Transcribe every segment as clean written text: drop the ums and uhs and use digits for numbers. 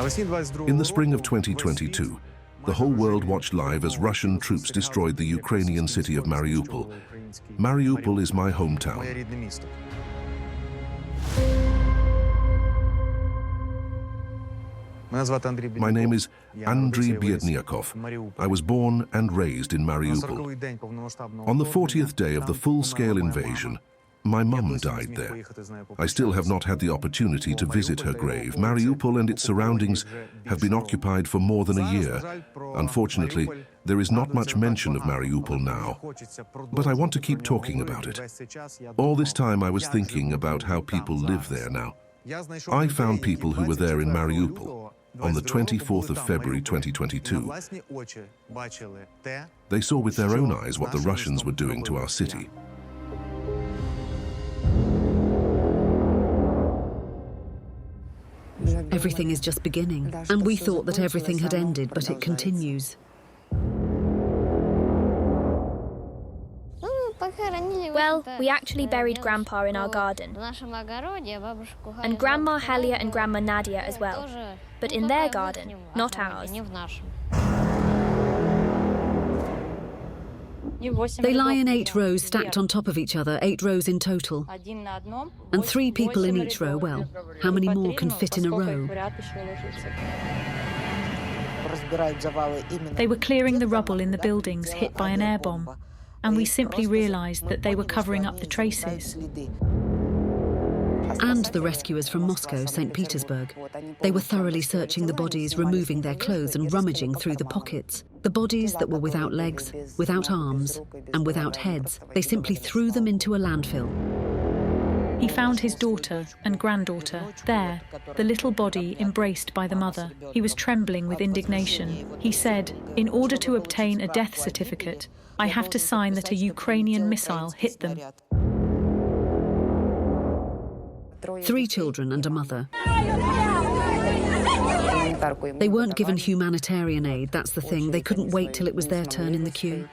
In the spring of 2022, the whole world watched live as Russian troops destroyed the Ukrainian city of Mariupol. Mariupol is my hometown. My name is Andriy Biednyakov. I was born and raised in Mariupol. On the 40th day of the full-scale invasion, my mum died there. I still have not had the opportunity to visit her grave. Mariupol and its surroundings have been occupied for more than a year. Unfortunately, there is not much mention of Mariupol now. But I want to keep talking about it. All this time I was thinking about how people live there now. I found people who were there in Mariupol on the 24th of February 2022. They saw with their own eyes what the Russians were doing to our city. Everything is just beginning, and we thought that everything had ended, but it continues. Well, we actually buried Grandpa in our garden, and Grandma Helia and Grandma Nadia as well, but in their garden, not ours. They lie in 8 rows stacked on top of each other, 8 rows in total. And 3 people in each row. Well, how many more can fit in a row? They were clearing the rubble in the buildings hit by an air bomb, and we simply realized that they were covering up the traces. And the rescuers from Moscow, St. Petersburg. They were thoroughly searching the bodies, removing their clothes and rummaging through the pockets. The bodies that were without legs, without arms, and without heads. They simply threw them into a landfill. He found his daughter and granddaughter there, the little body embraced by the mother. He was trembling with indignation. He said, "In order to obtain a death certificate, I have to sign that a Ukrainian missile hit them." 3 children and a mother. They weren't given humanitarian aid, that's the thing. They couldn't wait till it was their turn in the queue.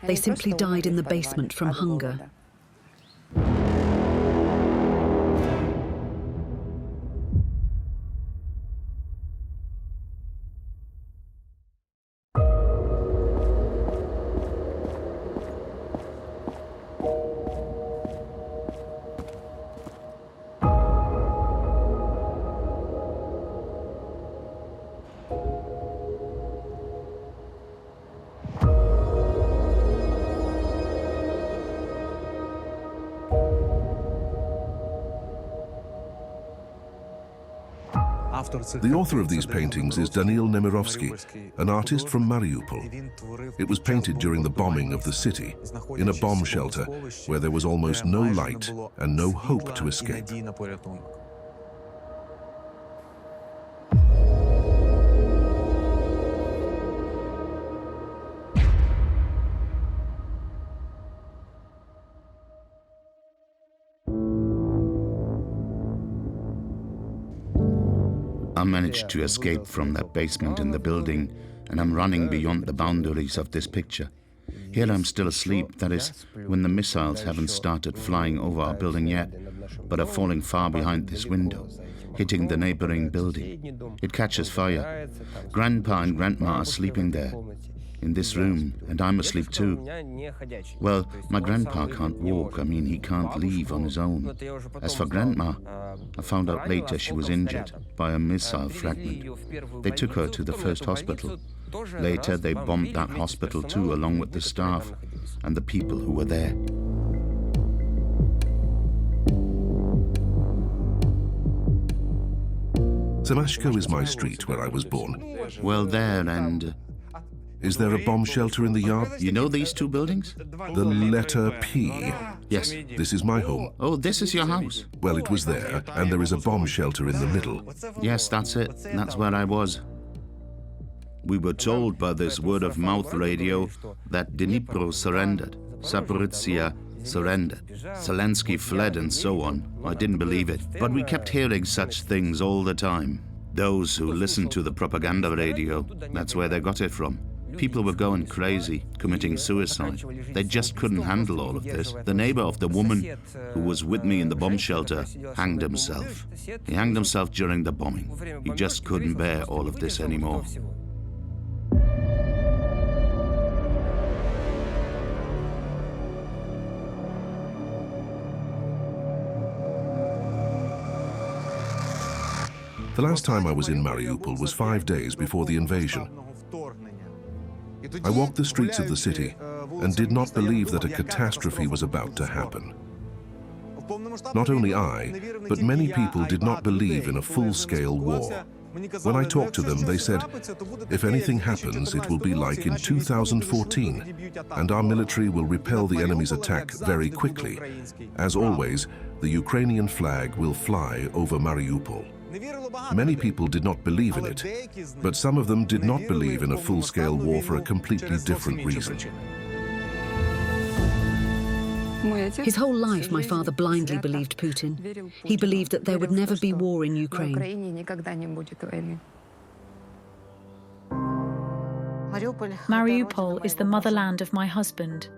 They simply died in the basement from hunger. The author of these paintings is Daniil Nemirovsky, an artist from Mariupol. It was painted during the bombing of the city, in a bomb shelter where there was almost no light and no hope to escape. I managed to escape from that basement in the building, and I'm running beyond the boundaries of this picture. Here I'm still asleep, that is, when the missiles haven't started flying over our building yet, but are falling far behind this window, hitting the neighboring building. It catches fire. Grandpa and Grandma are sleeping there, in this room, and I'm asleep too. Well, my grandpa can't walk, I mean he can't leave on his own. As for Grandma, I found out later she was injured by a missile fragment. They took her to the first hospital. Later they bombed that hospital too, along with the staff and the people who were there. Semashko is my street where I was born. Well, there and... Is there a bomb shelter in the yard? You know these 2 buildings? The letter P. Yes. This is my home. Oh, this is your house? Well, it was there, and there is a bomb shelter in the middle. Yes, that's it. That's where I was. We were told by this word-of-mouth radio that Dnipro surrendered, Zaporizhzhia surrendered, Zelensky fled and so on. I didn't believe it, but we kept hearing such things all the time. Those who listened to the propaganda radio, that's where they got it from. People were going crazy, committing suicide. They just couldn't handle all of this. The neighbor of the woman who was with me in the bomb shelter hanged himself. He hanged himself during the bombing. He just couldn't bear all of this anymore. The last time I was in Mariupol was 5 days before the invasion. I walked the streets of the city and did not believe that a catastrophe was about to happen. Not only I, but many people did not believe in a full-scale war. When I talked to them, they said, if anything happens, it will be like in 2014, and our military will repel the enemy's attack very quickly. As always, the Ukrainian flag will fly over Mariupol. Many people did not believe in it, but some of them did not believe in a full-scale war for a completely different reason. His whole life, my father blindly believed Putin. He believed that there would never be war in Ukraine. Mariupol is the motherland of my husband,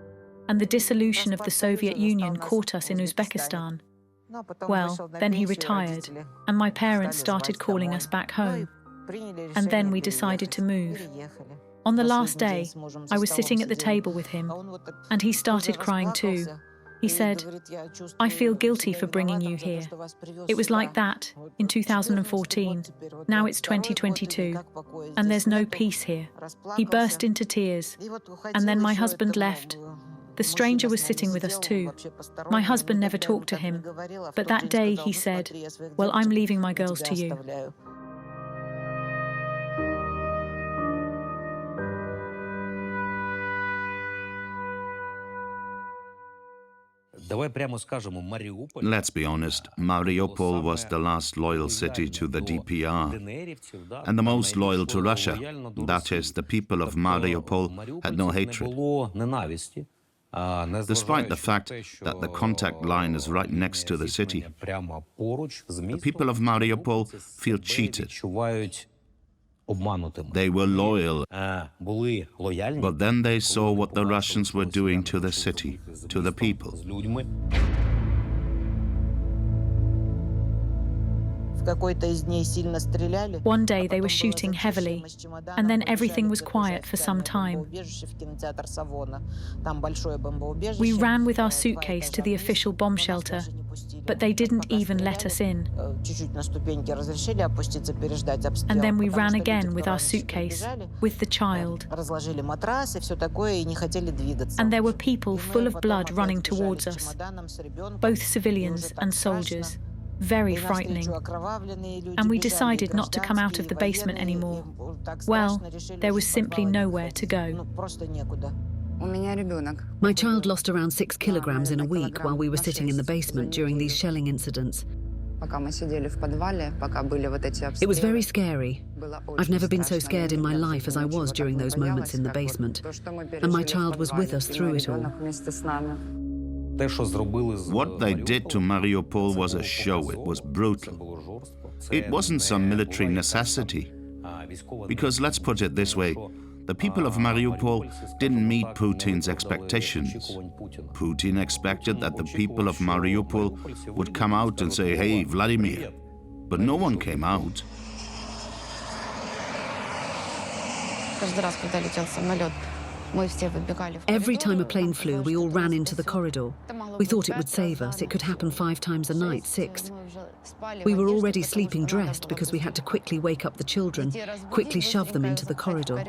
and the dissolution of the Soviet Union caught us in Uzbekistan. Well, then he retired, and my parents started calling us back home. And then we decided to move. On the last day, I was sitting at the table with him, and he started crying too. He said, I feel guilty for bringing you here. It was like that in 2014. Now it's 2022, and there's no peace here. He burst into tears, and then my husband left. The stranger was sitting with us too. My husband never talked to him, but that day he said, well, I'm leaving my girls to you. Let's be honest, Mariupol was the last loyal city to the DPR, and the most loyal to Russia. That is, the people of Mariupol had no hatred. Despite the fact that the contact line is right next to the city, the people of Mariupol feel cheated. They were loyal, but then they saw what the Russians were doing to the city, to the people. One day they were shooting heavily, and then everything was quiet for some time. We ran with our suitcase to the official bomb shelter, but they didn't even let us in. And then we ran again with our suitcase, with the child. And there were people full of blood running towards us, both civilians and soldiers. Very frightening. And we decided not to come out of the basement anymore. Well, there was simply nowhere to go. My child lost around 6 kilograms in a week while we were sitting in the basement during these shelling incidents. It was very scary. I've never been so scared in my life as I was during those moments in the basement. And my child was with us through it all. What they did to Mariupol was a show. It was brutal. It wasn't some military necessity. Because let's put it this way, the people of Mariupol didn't meet Putin's expectations. Putin expected that the people of Mariupol would come out and say, hey, Vladimir. But no one came out. Every time a plane flew, we all ran into the corridor. We thought it would save us. It could happen 5 times a night, 6. We were already sleeping dressed because we had to quickly wake up the children, quickly shove them into the corridor.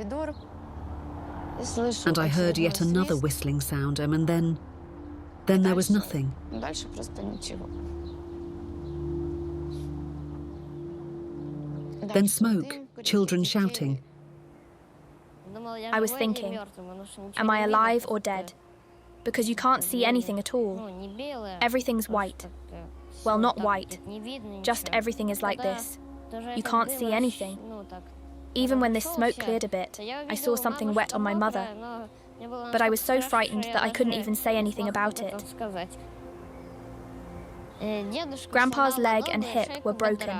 And I heard yet another whistling sound, and then there was nothing. Then smoke, children shouting. I was thinking, am I alive or dead? Because you can't see anything at all. Everything's white. Well, not white, just everything is like this. You can't see anything. Even when this smoke cleared a bit, I saw something wet on my mother. But I was so frightened that I couldn't even say anything about it. Grandpa's leg and hip were broken.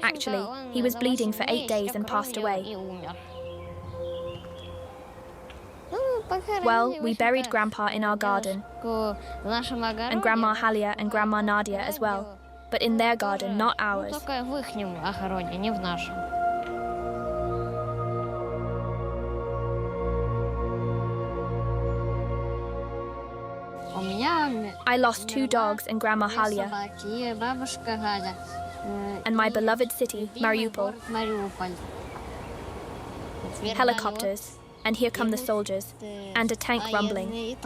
Actually, he was bleeding for 8 days and passed away. Well, we buried Grandpa in our garden, and Grandma Halia and Grandma Nadia as well, but in their garden, not ours. I lost 2 dogs and Grandma Halia, and my beloved city, Mariupol. Helicopters, and here come the soldiers, and a tank rumbling.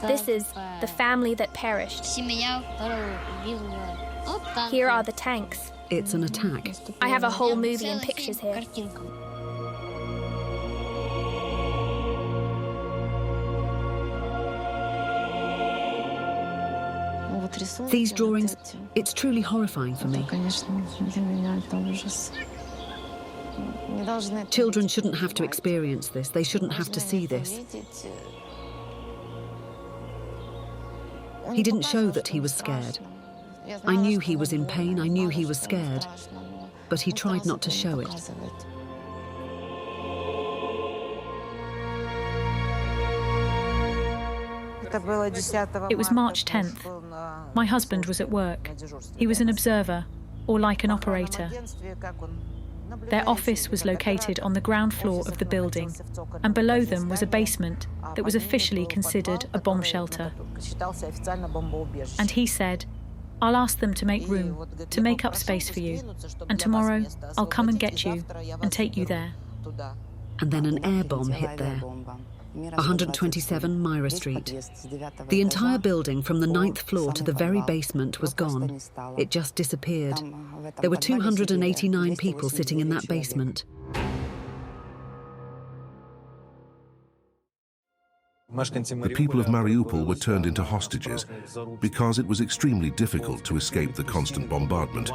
This is the family that perished. Here are the tanks. It's an attack. I have a whole movie and pictures here. These drawings, it's truly horrifying for me. Children shouldn't have to experience this. They shouldn't have to see this. He didn't show that he was scared. I knew he was in pain, I knew he was scared, but he tried not to show it. It was March 10th. My husband was at work. He was an observer, or like an operator. Their office was located on the ground floor of the building, and below them was a basement that was officially considered a bomb shelter. And he said, "I'll ask them to make room, to make up space for you, and tomorrow I'll come and get you and take you there." And then an air bomb hit there. 127 Myra Street. The entire building from the 9th floor to the very basement was gone. It just disappeared. There were 289 people sitting in that basement. The people of Mariupol were turned into hostages because it was extremely difficult to escape the constant bombardment.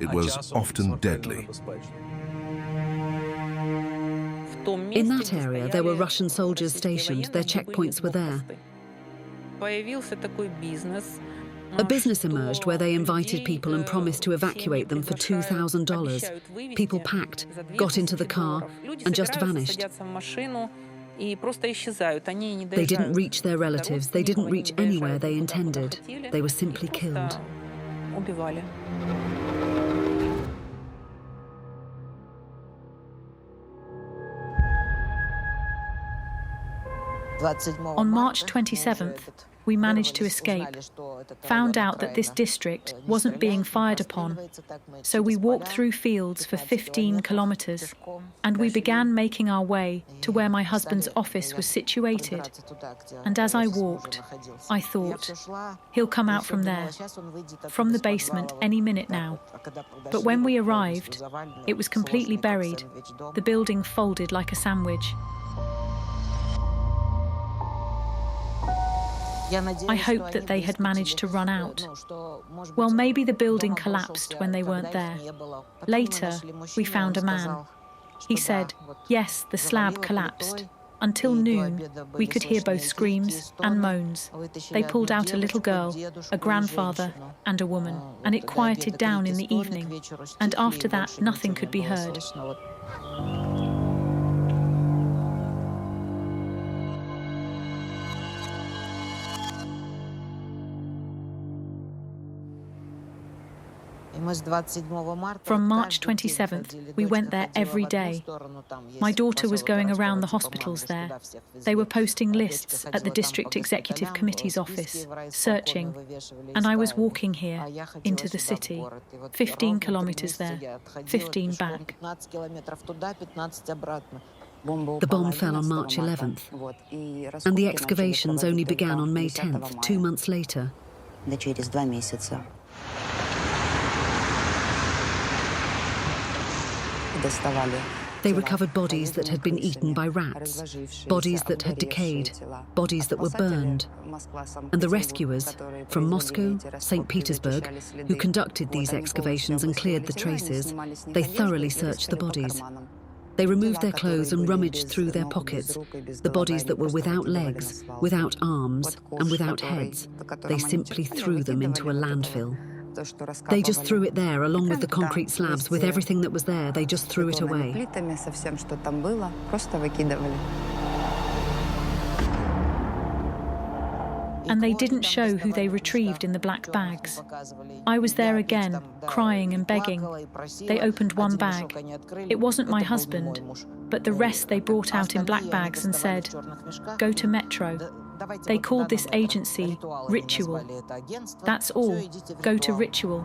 It was often deadly. In that area, there were Russian soldiers stationed. Their checkpoints were there. A business emerged where they invited people and promised to evacuate them for $2,000. People packed, got into the car, and just vanished. They didn't reach their relatives. They didn't reach anywhere they intended. They were simply killed. On March 27th, we managed to escape, found out that this district wasn't being fired upon, so we walked through fields for 15 kilometers, and we began making our way to where my husband's office was situated. And as I walked, I thought, he'll come out from there, from the basement any minute now. But when we arrived, it was completely buried, the building folded like a sandwich. I hoped that they had managed to run out. Well, maybe the building collapsed when they weren't there. Later, we found a man. He said, yes, the slab collapsed. Until noon, we could hear both screams and moans. They pulled out a little girl, a grandfather, and a woman, and it quieted down in the evening. And after that, nothing could be heard. From March 27th, we went there every day. My daughter was going around the hospitals there. They were posting lists at the District Executive Committee's office, searching. And I was walking here, into the city, 15 kilometers there, 15 back. The bomb fell on March 11th, and the excavations only began on May 10th, 2 months later. They recovered bodies that had been eaten by rats, bodies that had decayed, bodies that were burned. And the rescuers from Moscow, St. Petersburg, who conducted these excavations and cleared the traces, they thoroughly searched the bodies. They removed their clothes and rummaged through their pockets, the bodies that were without legs, without arms, and without heads. They simply threw them into a landfill. They just threw it there, along with the concrete slabs, with everything that was there. They just threw it away. And they didn't show who they retrieved in the black bags. I was there again, crying and begging. They opened one bag. It wasn't my husband, but the rest they brought out in black bags and said, "Go to Metro." They called this agency Ritual. That's all. Go to Ritual.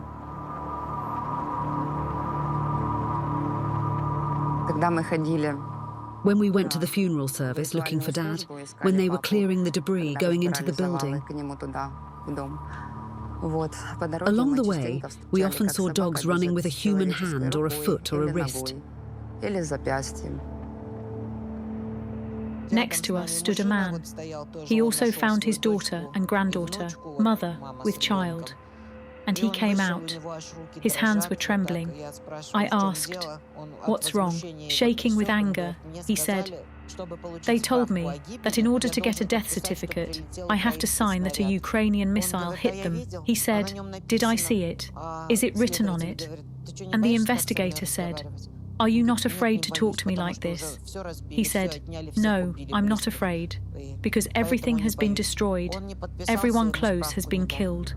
When we went to the funeral service looking for Dad, when they were clearing the debris going into the building, along the way, we often saw dogs running with a human hand or a foot or a wrist. Next to us stood a man. He also found his daughter and granddaughter, mother with child. And he came out. His hands were trembling. I asked, "What's wrong?" Shaking with anger, he said, "They told me that in order to get a death certificate, I have to sign that a Ukrainian missile hit them." He said, "Did I see it? Is it written on it?" And the investigator said, "Are you not afraid to talk to me like this?" He said, "No, I'm not afraid, because everything has been destroyed. Everyone close has been killed."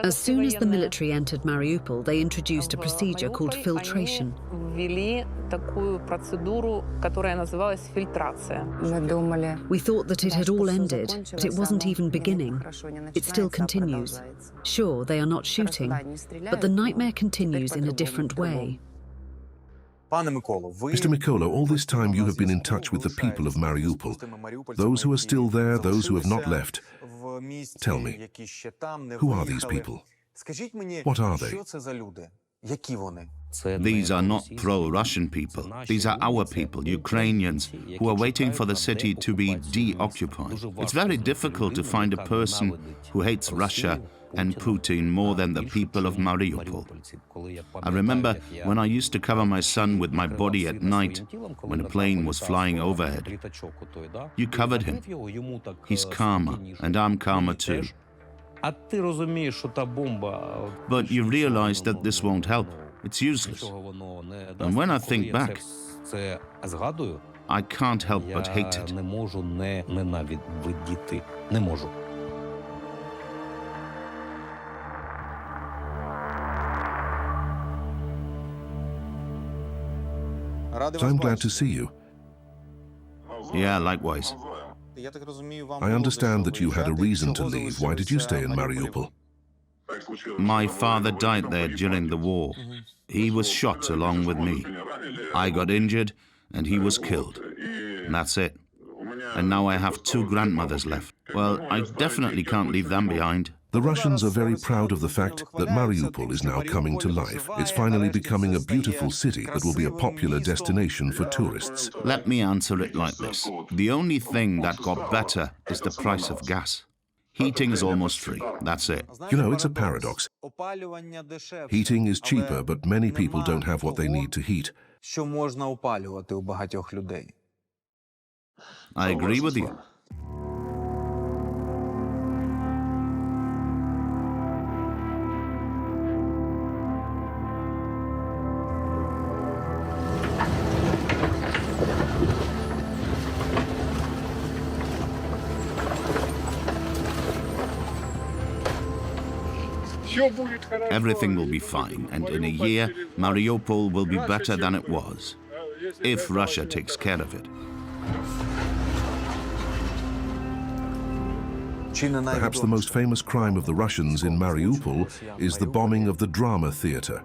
As soon as the military entered Mariupol, they introduced a procedure called filtration. We thought that it had all ended, but it wasn't even beginning. It still continues. Sure, they are not shooting, but the nightmare continues in a different way. Mr. Mykola, all this time you have been in touch with the people of Mariupol, those who are still there, those who have not left. Tell me, who are these people? What are they? These are not pro-Russian people. These are our people, Ukrainians, who are waiting for the city to be de-occupied. It's very difficult to find a person who hates Russia and Putin more than the people of Mariupol. I remember when I used to cover my son with my body at night when a plane was flying overhead. You covered him. He's calmer, and I'm calmer too. But you realize that this won't help. It's useless. And when I think back, I can't help but hate it. I'm glad to see you. Yeah, likewise. I understand that you had a reason to leave. Why did you stay in Mariupol? My father died there during the war. He was shot along with me. I got injured and he was killed. And that's it. And now I have two grandmothers left. Well, I definitely can't leave them behind. The Russians are very proud of the fact that Mariupol is now coming to life. It's finally becoming a beautiful city that will be a popular destination for tourists. Let me answer it like this. The only thing that got better is the price of gas. Heating is almost free. That's it. You know, it's a paradox. Heating is cheaper, but many people don't have what they need to heat. I agree with you. Everything will be fine, and in a year, Mariupol will be better than it was, if Russia takes care of it. Perhaps the most famous crime of the Russians in Mariupol is the bombing of the drama theatre,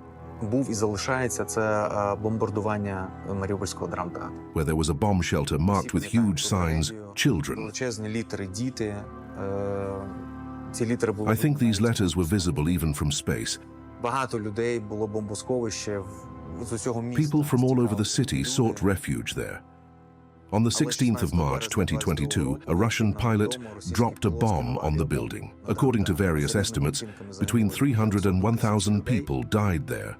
where there was a bomb shelter marked with huge signs, "Children." I think these letters were visible even from space. People from all over the city sought refuge there. On the 16th of March 2022, a Russian pilot dropped a bomb on the building. According to various estimates, between 300 and 1,000 people died there.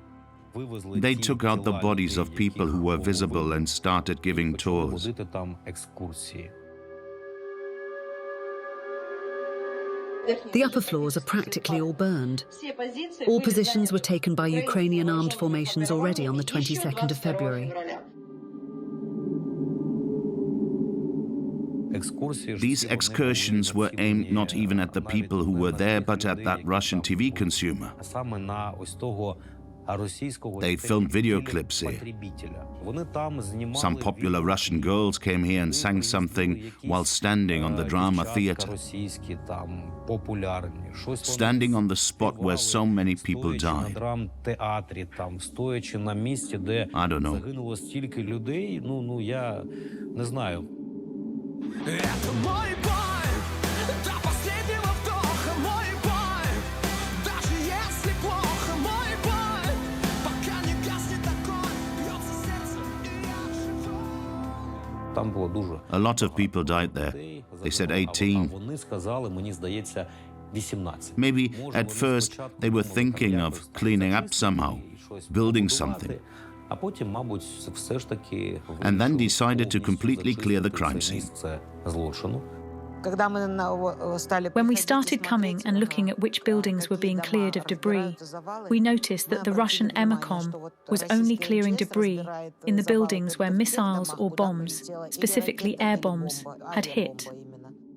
They took out the bodies of people who were visible and started giving tours. The upper floors are practically all burned. All positions were taken by Ukrainian armed formations already on the 22nd of February. These excursions were aimed not even at the people who were there, but at that Russian TV consumer. They filmed video clips here. Some popular Russian girls came here and sang something while standing on the drama theater. Standing on the spot where so many people died. I don't know. A lot of people died there. They said 18. Maybe at first they were thinking of cleaning up somehow, building something, and then decided to completely clear the crime scene. When we started coming and looking at which buildings were being cleared of debris, we noticed that the Russian Emacom was only clearing debris in the buildings where missiles or bombs, specifically air bombs, had hit.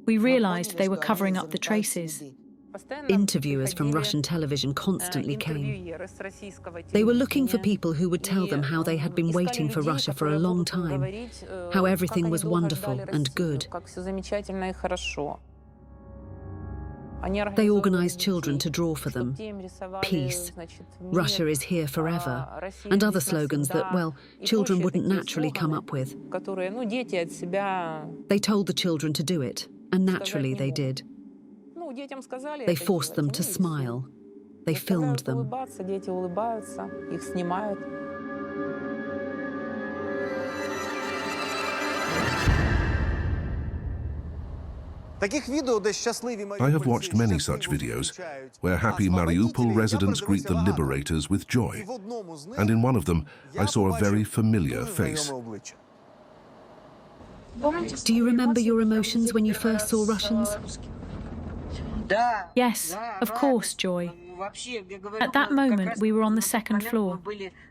We realized they were covering up the traces. Interviewers from Russian television constantly came. They were looking for people who would tell them how they had been waiting for Russia for a long time, how everything was wonderful and good. They organized children to draw for them. Peace, Russia is here forever, and other slogans that, well, children wouldn't naturally come up with. They told the children to do it, and naturally they did. They forced them to smile. They filmed them. I have watched many such videos where happy Mariupol residents greet the liberators with joy. And in one of them, I saw a very familiar face. Do you remember your emotions when you first saw Russians? Yes, of course, Joy. At that moment, we were on the second floor,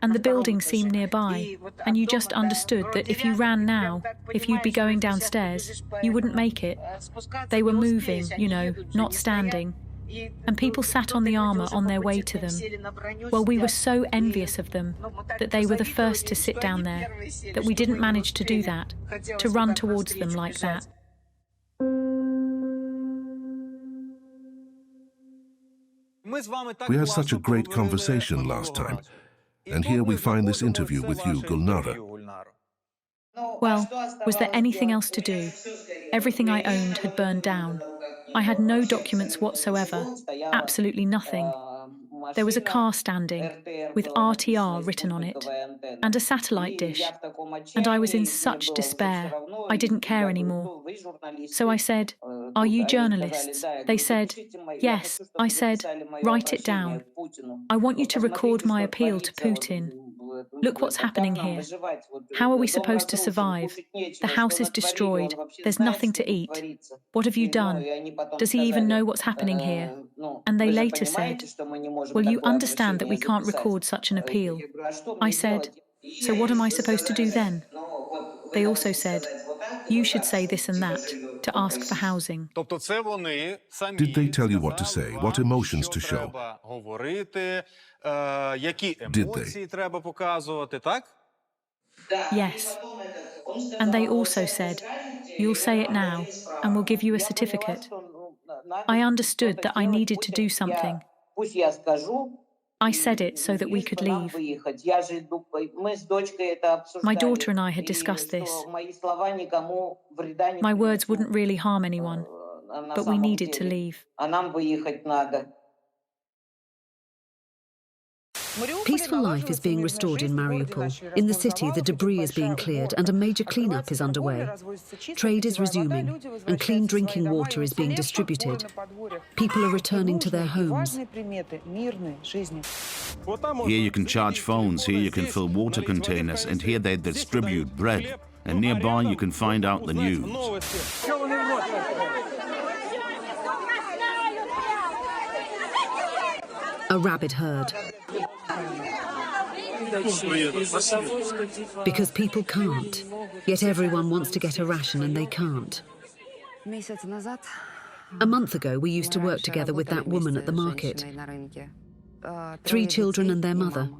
and the building seemed nearby, and you just understood that if you ran now, if you'd be going downstairs, you wouldn't make it. They were moving, you know, not standing. And people sat on the armour on their way to them. Well, we were so envious of them that they were the first to sit down there, that we didn't manage to do that, to run towards them like that. We had such a great conversation last time, and here we find this interview with you, Gulnara. Well, was there anything else to do? Everything I owned had burned down. I had no documents whatsoever, absolutely nothing. There was a car standing, with RTR written on it, and a satellite dish, and I was in such despair, I didn't care anymore. So I said, "Are you journalists?" They said, "Yes." I said, "Write it down. I want you to record my appeal to Putin. Look what's happening here. How are we supposed to survive? The house is destroyed. There's nothing to eat. What have you done? Does he even know what's happening here?" And they later said, "Well, you understand that we can't record such an appeal." I said, "So what am I supposed to do then?" They also said, "You should say this and that, to ask for housing." Did they tell you what to say, what emotions to show? Did they? Yes. And they also said, "You'll say it now, and we'll give you a certificate." I understood that I needed to do something. I said it so that we could leave. My daughter and I had discussed this. My words wouldn't really harm anyone, but we needed to leave. Peaceful life is being restored in Mariupol. In the city, the debris is being cleared and a major clean-up is underway. Trade is resuming and clean drinking water is being distributed. People are returning to their homes. Here you can charge phones, here you can fill water containers, and here they distribute bread. And nearby you can find out the news. A rabid herd. Because people can't. Yet everyone wants to get a ration and they can't. A month ago, we used to work together with that woman at the market. 3 children and their mother.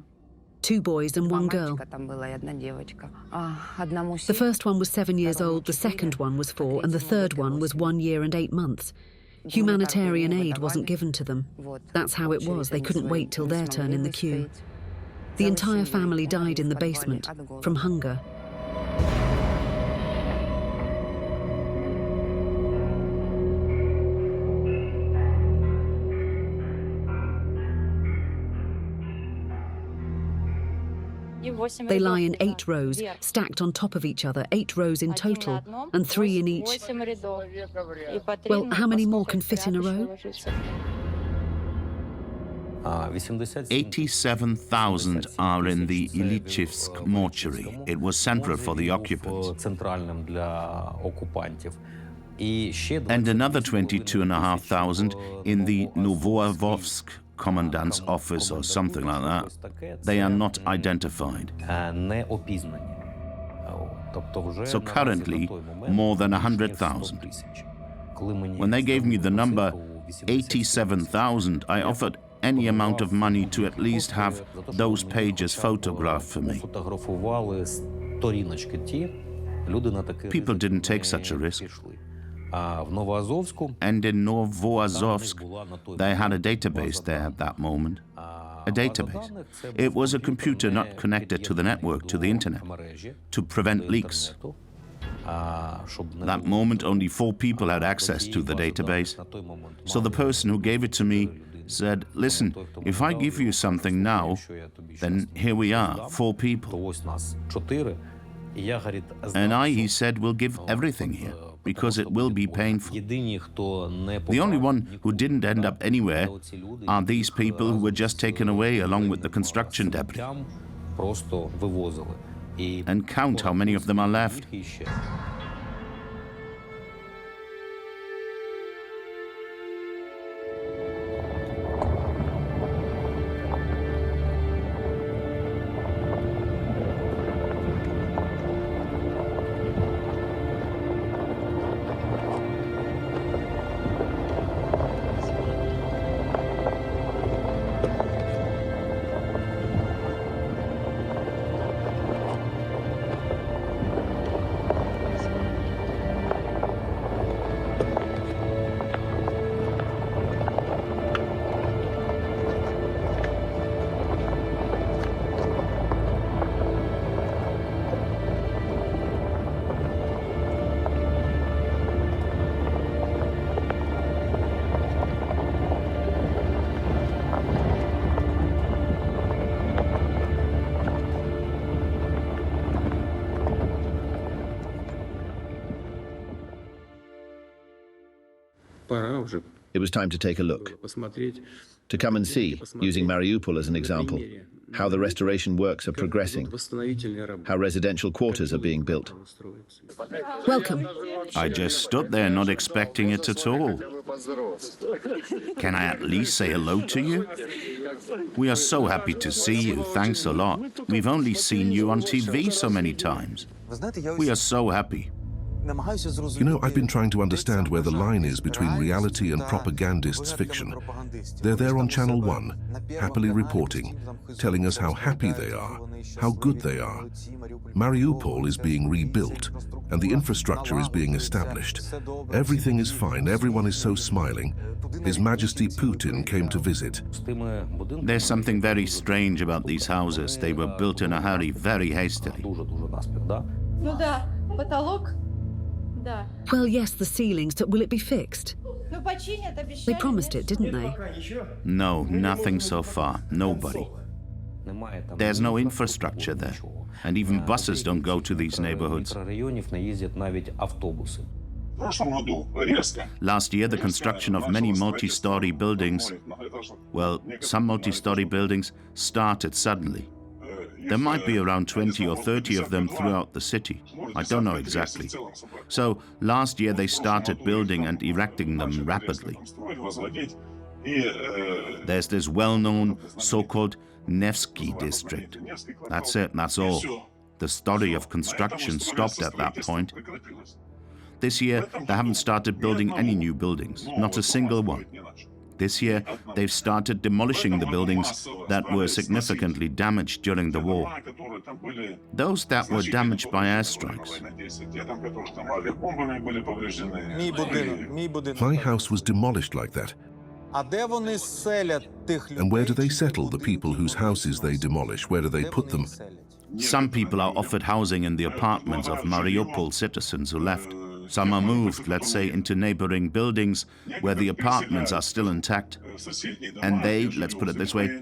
2 boys and 1 girl. The first one was 7 years old, the second one was 4, and the third one was 1 year and 8 months. Humanitarian aid wasn't given to them. That's how it was. They couldn't wait till their turn in the queue. The entire family died in the basement from hunger. They lie in 8 rows, stacked on top of each other, 8 rows in total, and 3 in each. Well, how many more can fit in a row? 87,000 are in the Ilichivsk mortuary. It was central for the occupants. And another 22,500 in the Novoavovsk commandant's office or something like that. They are not identified. So currently, more than 100,000. When they gave me the number 87,000, I offered any amount of money to at least have those pages photographed for me. People didn't take such a risk. And in Novoazovsk, they had a database there at that moment. A database. It was a computer not connected to the network, to the internet, to prevent leaks. That moment, only 4 people had access to the database. So the person who gave it to me said, listen, if I give you something now, then here we are, 4 people. And he said, will give everything here, because it will be painful. The only one who didn't end up anywhere are these people who were just taken away along with the construction debris. And count how many of them are left. It was time to take a look, to come and see, using Mariupol as an example, how the restoration works are progressing, how residential quarters are being built. Welcome. I just stood there not expecting it at all. Can I at least say hello to you? We are so happy to see you, thanks a lot. We've only seen you on TV so many times. We are so happy. You know, I've been trying to understand where the line is between reality and propagandist's fiction. They're there on Channel 1, happily reporting, telling us how happy they are, how good they are. Mariupol is being rebuilt, and the infrastructure is being established. Everything is fine, everyone is so smiling. His Majesty Putin came to visit. There's something very strange about these houses. They were built in a hurry, very hastily. Well, yes, the ceilings. Will it be fixed? They promised it, didn't they? No, nothing so far. Nobody. There's no infrastructure there, and even buses don't go to these neighborhoods. Last year, the construction of many multi-story buildings, well, some multi-story buildings started suddenly. There might be around 20 or 30 of them throughout the city. I don't know exactly. So last year they started building and erecting them rapidly. There's this well-known so-called Nevsky district. That's it, that's all. The story of construction stopped at that point. This year, they haven't started building any new buildings, not a single one. This year, they've started demolishing the buildings that were significantly damaged during the war. Those that were damaged by airstrikes. My house was demolished like that. And where do they settle the people whose houses they demolish? Where do they put them? Some people are offered housing in the apartments of Mariupol citizens who left. Some are moved, let's say, into neighboring buildings where the apartments are still intact. And they, let's put it this way,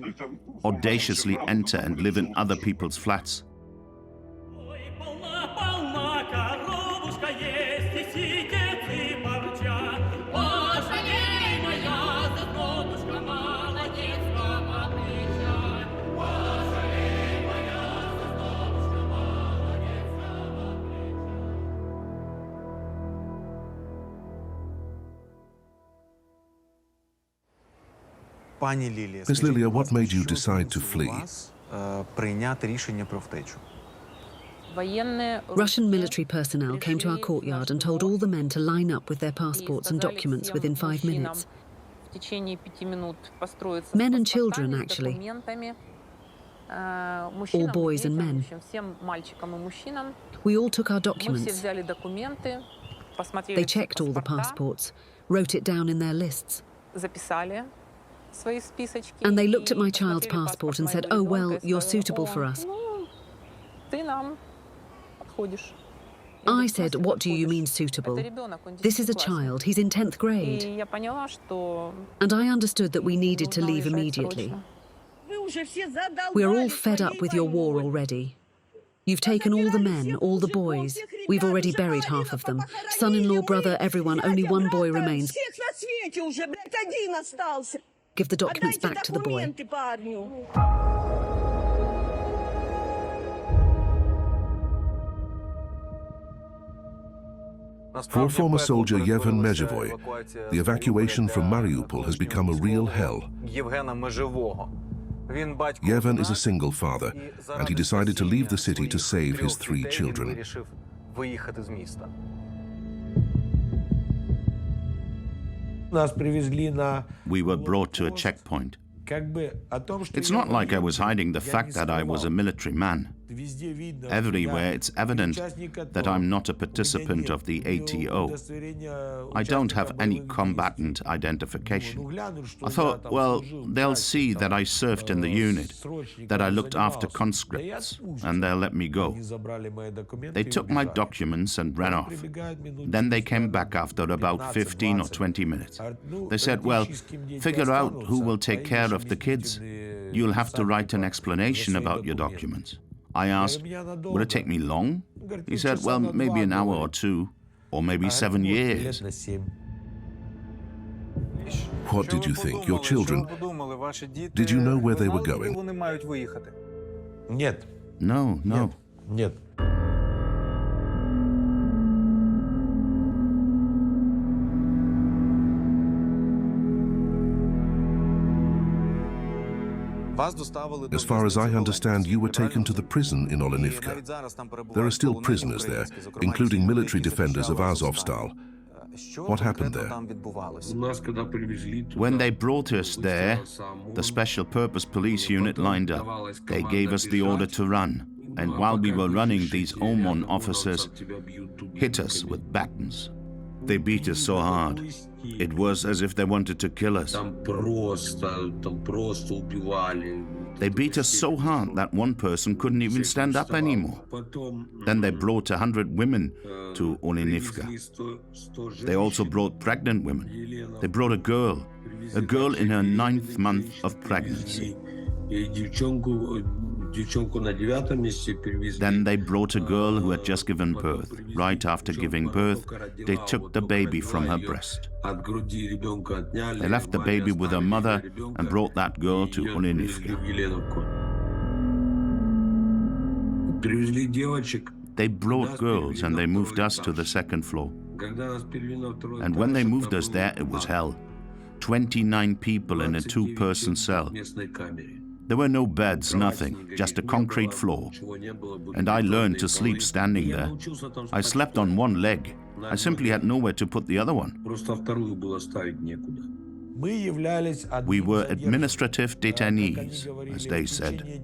audaciously enter and live in other people's flats. Miss Lilia, what made you decide to flee? Russian military personnel came to our courtyard and told all the men to line up with their passports and documents within 5 minutes. Men and children, actually. All boys and men. We all took our documents. They checked all the passports, wrote it down in their lists. And they looked at my child's passport and said, "Oh, well, you're suitable for us." I said, "What do you mean suitable? This is a child, he's in 10th grade." And I understood that we needed to leave immediately. We are all fed up with your war already. You've taken all the men, all the boys. We've already buried half of them. Son-in-law, brother, everyone, only one boy remains. Give the documents back to the boy. For former soldier Yevhen Mezhevoy, the evacuation from Mariupol has become a real hell. Yevhen is a single father, and he decided to leave the city to save his 3 children. We were brought to a checkpoint. It's not like I was hiding the fact that I was a military man. Everywhere it's evident that I'm not a participant of the ATO. I don't have any combatant identification. I thought, well, they'll see that I served in the unit, that I looked after conscripts, and they'll let me go. They took my documents and ran off. Then they came back after about 15 or 20 minutes. They said, well, figure out who will take care of the kids. You'll have to write an explanation about your documents. I asked, would it take me long? He said, well, maybe an hour or 2, or maybe 7 years. What did you think? Your children? Did you know where they were going? No. As far as I understand, you were taken to the prison in Olenivka. There are still prisoners there, including military defenders of Azovstal. What happened there? When they brought us there, the Special Purpose Police Unit lined up. They gave us the order to run. And while we were running, these OMON officers hit us with batons. They beat us so hard. It was as if they wanted to kill us. They beat us so hard that one person couldn't even stand up anymore. Then they brought 100 women to Olenivka. They also brought pregnant women. They brought a girl in her 9th month of pregnancy. Then they brought a girl who had just given birth. Right after giving birth, they took the baby from her breast. They left the baby with her mother and brought that girl to Olenivka. They brought girls and they moved us to the second floor. And when they moved us there, it was hell. 29 people in a two-person cell. There were no beds, nothing, just a concrete floor. And I learned to sleep standing there. I slept on one leg. I simply had nowhere to put the other one. We were administrative detainees, as they said.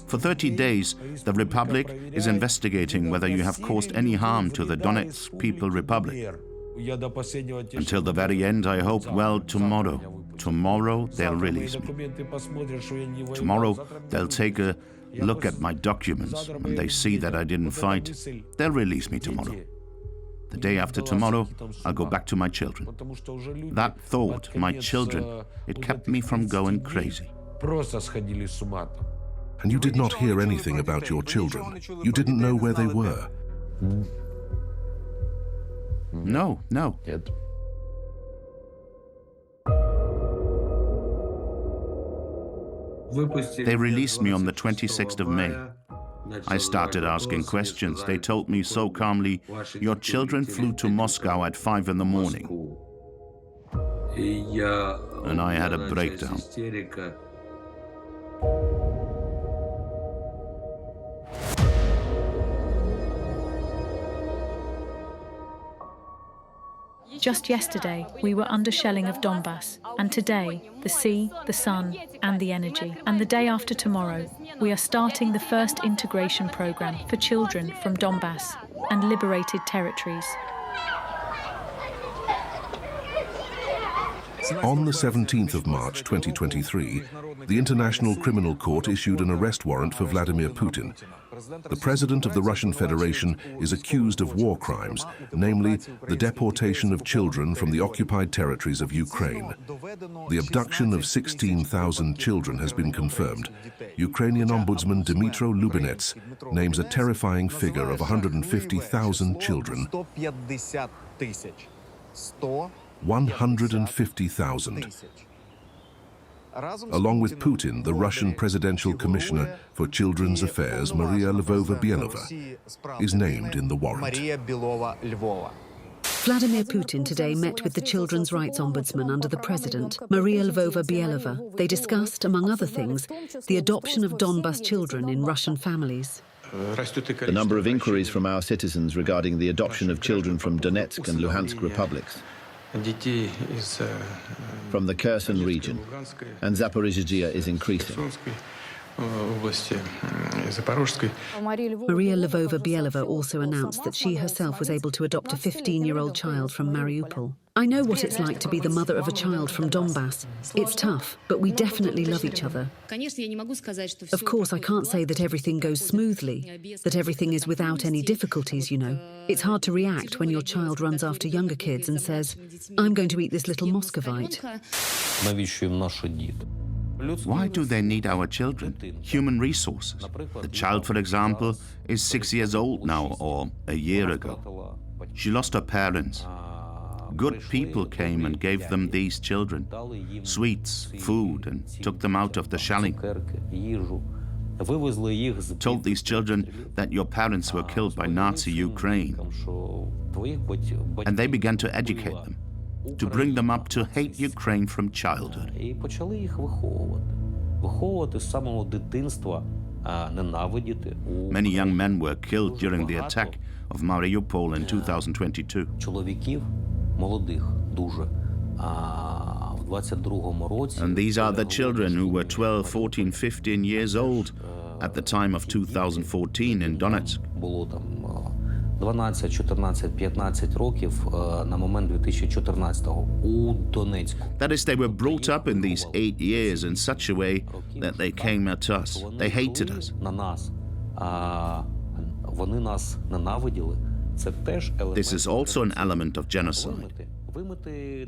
For 30 days, the Republic is investigating whether you have caused any harm to the Donetsk People Republic. Until the very end, I hoped, well, tomorrow they'll release me. Tomorrow they'll take a look at my documents. When they see that I didn't fight, they'll release me tomorrow. The day after tomorrow, I'll go back to my children. That thought, my children, it kept me from going crazy. And you did not hear anything about your children? You didn't know where they were? No. They released me on the 26th of May. I started asking questions. They told me so calmly, your children flew to Moscow at 5 in the morning. And I had a breakdown. Just yesterday, we were under shelling of Donbass, and today, the sea, the sun, and the energy. And the day after tomorrow, we are starting the first integration program for children from Donbass and liberated territories. On the 17th of March 2023, the International Criminal Court issued an arrest warrant for Vladimir Putin. The president of the Russian Federation is accused of war crimes, namely the deportation of children from the occupied territories of Ukraine. The abduction of 16,000 children has been confirmed. Ukrainian Ombudsman Dmytro Lubinets names a terrifying figure of 150,000 children. 150,000. Along with Putin, the Russian Presidential Commissioner for Children's Affairs, Maria Lvova-Belova, is named in the warrant. Vladimir Putin today met with the Children's Rights Ombudsman under the President, Maria Lvova-Belova. They discussed, among other things, the adoption of Donbas children in Russian families. The number of inquiries from our citizens regarding the adoption of children from Donetsk and Luhansk republics, from the Kherson region, and Zaporizhzhia is increasing. Maria Lvova-Belova also announced that she herself was able to adopt a 15-year-old child from Mariupol. I know what it's like to be the mother of a child from Donbass. It's tough, but we definitely love each other. Of course, I can't say that everything goes smoothly, that everything is without any difficulties, you know. It's hard to react when your child runs after younger kids and says, "I'm going to eat this little Muscovite." Why do they need our children? Human resources. The child, for example, is 6 years old now, or a year ago. She lost her parents. Good people came and gave them these children, sweets, food, and took them out of the shelling. Told these children that your parents were killed by Nazi Ukraine. And they began to educate them, to bring them up to hate Ukraine from childhood. Many young men were killed during the attack of Mariupol in 2022. And these are the children who were 12, 14, 15 years old at the time of 2014 in Donetsk. 12, 14, 15 років на момент 2014-го у Донецьку. That is, they were brought up in these 8 years in such a way that they came at us. They hated us. На нас. Вони нас ненавиділи. Це теж елемент. This is also an element of genocide.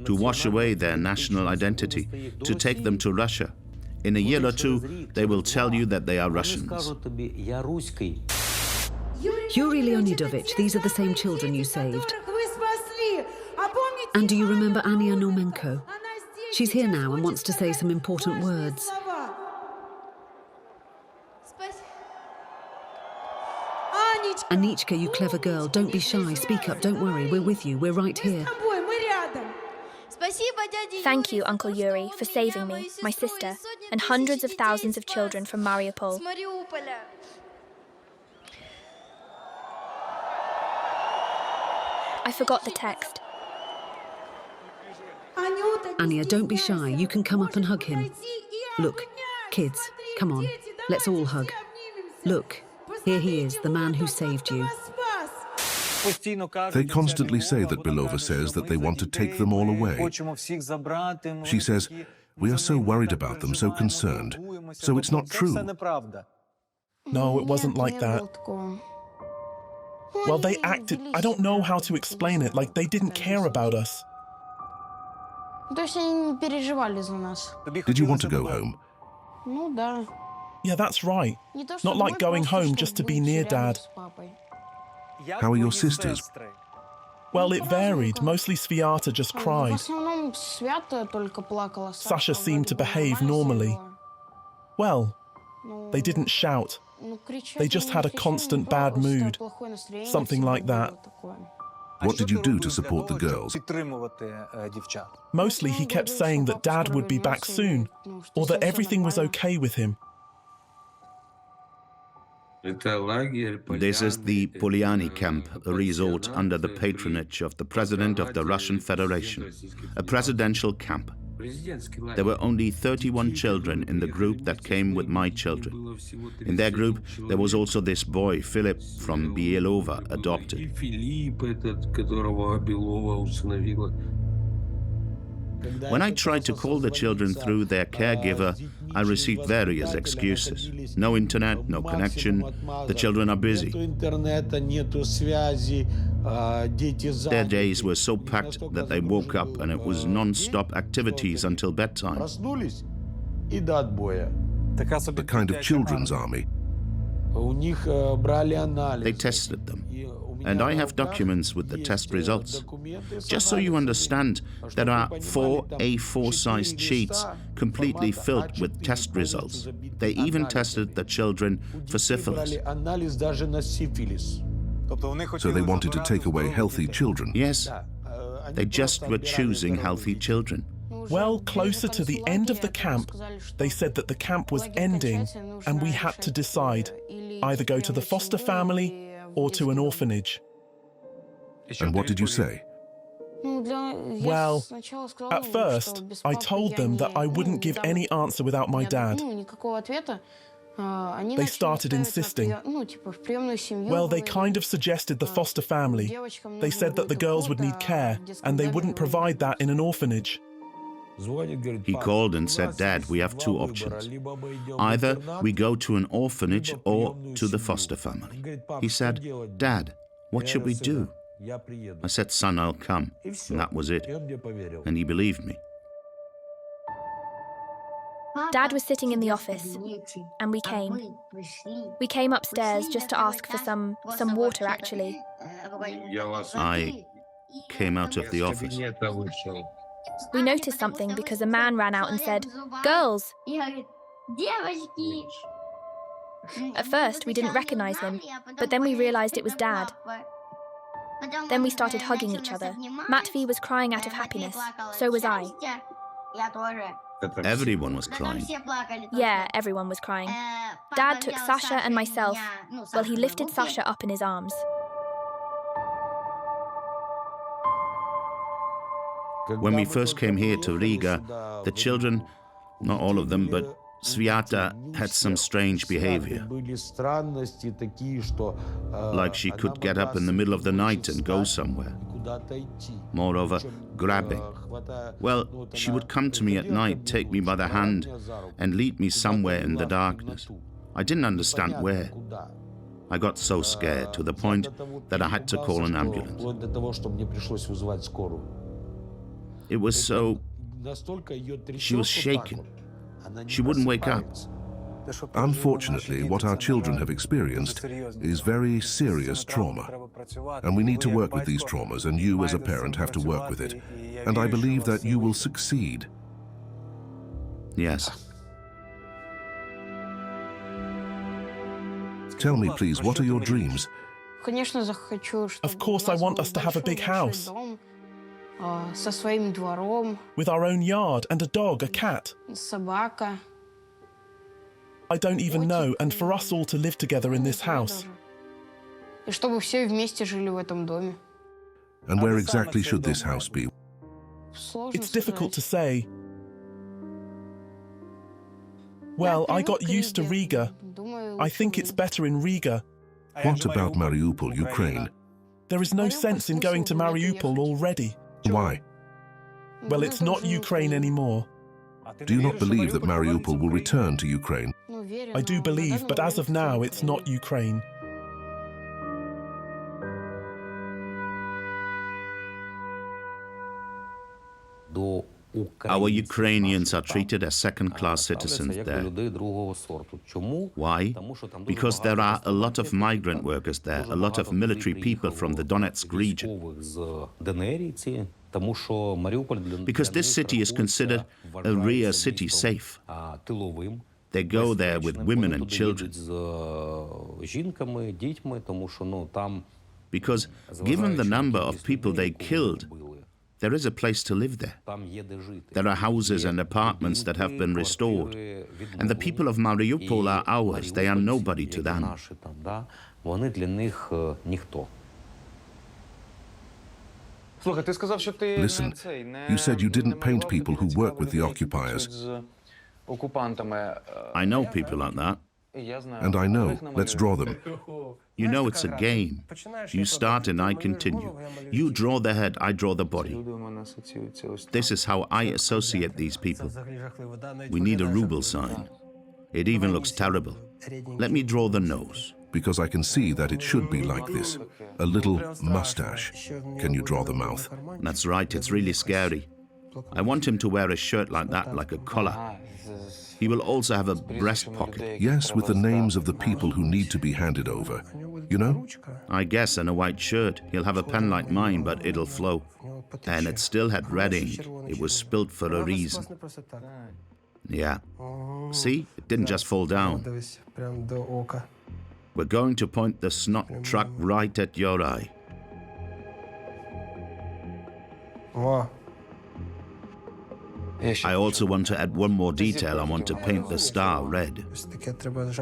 To wash away their national identity, to take them to Russia. In a year or two, they will tell you that they are Russians. Yuri Leonidovich, these are the same children you saved. And do you remember Ania Normenko? She's here now and wants to say some important words. Anichka, you clever girl, don't be shy, speak up, don't worry, we're with you, we're right here. Thank you, Uncle Yuri, for saving me, my sister, and hundreds of thousands of children from Mariupol. I forgot the text. Anya, don't be shy, you can come up and hug him. Look, kids, come on, let's all hug. Look, here he is, the man who saved you. They constantly say that Belova says that they want to take them all away. She says, we are so worried about them, so concerned. So it's not true. No, it wasn't like that. Well, they acted, I don't know how to explain it, like they didn't care about us. Did you want to go home? Yeah, that's right. Not like going home just to be near Dad. How are your sisters? Well, it varied. Mostly Sviata just cried. Sasha seemed to behave normally. Well, they didn't shout. They just had a constant bad mood. Something like that. What did you do to support the girls? Mostly he kept saying that Dad would be back soon, or that everything was okay with him. This is the Polyani camp, a resort under the patronage of the President of the Russian Federation, a presidential camp. There were only 31 children in the group that came with my children. In their group, there was also this boy, Philip, from Bielova, adopted. When I tried to call the children through their caregiver, I received various excuses. No internet, no connection, the children are busy. Their days were so packed that they woke up and it was non-stop activities until bedtime. The kind of children's army. They tested them. And I have documents with the test results. Just so you understand, there are 4 A4-sized sheets completely filled with test results. They even tested the children for syphilis. So they wanted to take away healthy children? Yes. They just were choosing healthy children. Well, closer to the end of the camp, they said that the camp was ending and we had to decide, either go to the foster family or to an orphanage. And what did you say? Well, at first, I told them that I wouldn't give any answer without my dad. They started insisting. Well, they kind of suggested the foster family. They said that the girls would need care, and they wouldn't provide that in an orphanage. He called and said, Dad, we have 2 options. Either we go to an orphanage or to the foster family. He said, Dad, what should we do? I said, son, I'll come. And that was it. And he believed me. Dad was sitting in the office, and we came. We came upstairs just to ask for some water, actually. I came out of the office. We noticed something because a man ran out and said, "Girls!" At first, we didn't recognize him, but then we realized it was Dad. Then we started hugging each other. Matvey was crying out of happiness. So was I. Everyone was crying. Yeah, everyone was crying. Dad took Sasha and myself. Well, he lifted Sasha up in his arms. When we first came here to Riga, the children, not all of them, but Sviata had some strange behavior. Like she could get up in the middle of the night and go somewhere. Moreover, grabbing. Well, she would come to me at night, take me by the hand, and lead me somewhere in the darkness. I didn't understand where. I got so scared to the point that I had to call an ambulance. It was so... She was shaken. She wouldn't wake up. Unfortunately, what our children have experienced is very serious trauma. And we need to work with these traumas, and you as a parent have to work with it. And I believe that you will succeed. Yes. Tell me, please, what are your dreams? Of course, I want us to have a big house with our own yard and a dog, a cat. I don't even know, and for us all to live together in this house. And where exactly should this house be? It's difficult to say. Well, I got used to Riga. I think it's better in Riga. What about Mariupol, Ukraine? There is no sense in going to Mariupol already. Why? Well, it's not Ukraine anymore. Do you not believe that Mariupol will return to Ukraine? I do believe, but as of now, it's not Ukraine. Our Ukrainians are treated as second-class citizens there. Why? Because there are a lot of migrant workers there, a lot of military people from the Donetsk region. Because this city is considered a rear city safe. They go there with women and children. Because given the number of people they killed, there is a place to live there. There are houses and apartments that have been restored. And the people of Mariupol are ours. They are nobody to them. Listen, you said you didn't paint people who work with the occupiers. I know people like that. And I know. Let's draw them. You know it's a game. You start and I continue. You draw the head, I draw the body. This is how I associate these people. We need a ruble sign. It even looks terrible. Let me draw the nose. Because I can see that it should be like this. A little mustache. Can you draw the mouth? That's right, it's really scary. I want him to wear a shirt like that, like a collar. He will also have a breast pocket. Yes, with the names of the people who need to be handed over. You know? I guess, and a white shirt. He'll have a pen like mine, but it'll flow. And it still had red ink. It was spilt for a reason. Yeah. See? It didn't just fall down. We're going to point the snot truck right at your eye. I also want to add one more detail. I want to paint the star red.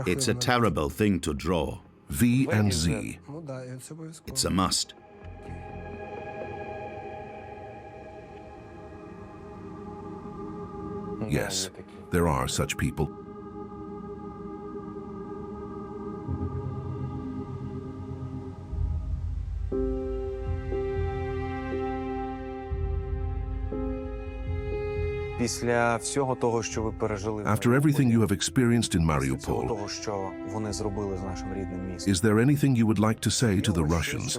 It's a terrible thing to draw. V and Z. It's a must. Yes, there are such people. After everything you have experienced in Mariupol, is there anything you would like to say to the Russians?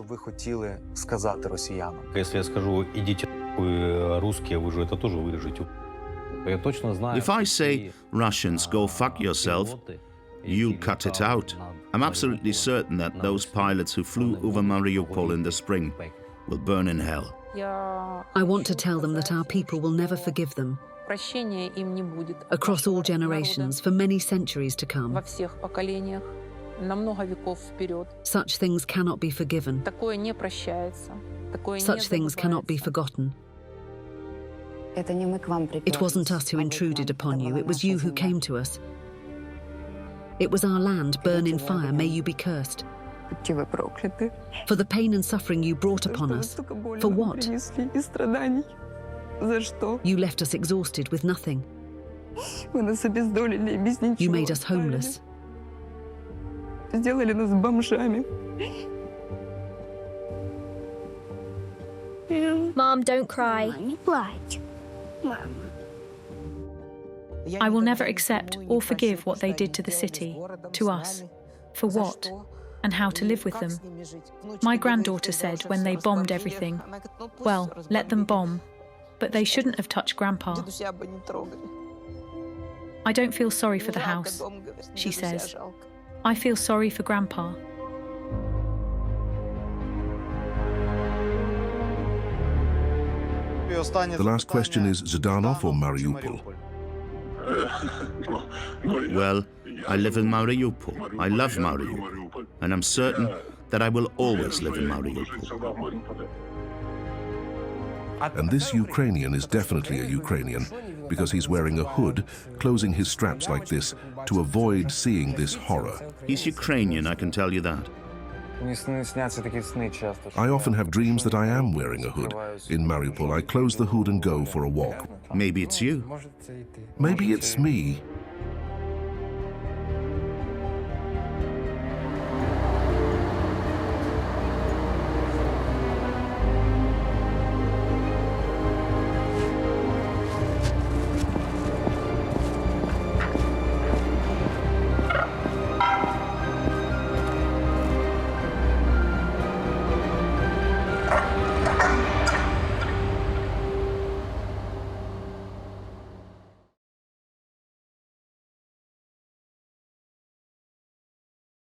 If I say, Russians, go fuck yourself, you'll cut it out. I'm absolutely certain that those pilots who flew over Mariupol in the spring will burn in hell. I want to tell them that our people will never forgive them. Across all generations, for many centuries to come. Such things cannot be forgiven. Such things cannot be forgotten. It wasn't us who intruded upon you, it was you who came to us. It was our land, burn in fire, may you be cursed. For the pain and suffering you brought upon us. For what? You left us exhausted with nothing. You made us homeless. Mom, don't cry. I will never accept or forgive what they did to the city, to us. For what? And how to live with them. My granddaughter said when they bombed everything, well, let them bomb, but they shouldn't have touched Grandpa. I don't feel sorry for the house, she says. I feel sorry for Grandpa. The last question is Zhdanov or Mariupol? Well, I live in Mariupol. I love Mariupol. And I'm certain that I will always live in Mariupol. And this Ukrainian is definitely a Ukrainian because he's wearing a hood, closing his straps like this to avoid seeing this horror. He's Ukrainian, I can tell you that. I often have dreams that I am wearing a hood. In Mariupol, I close the hood and go for a walk. Maybe it's you. Maybe it's me.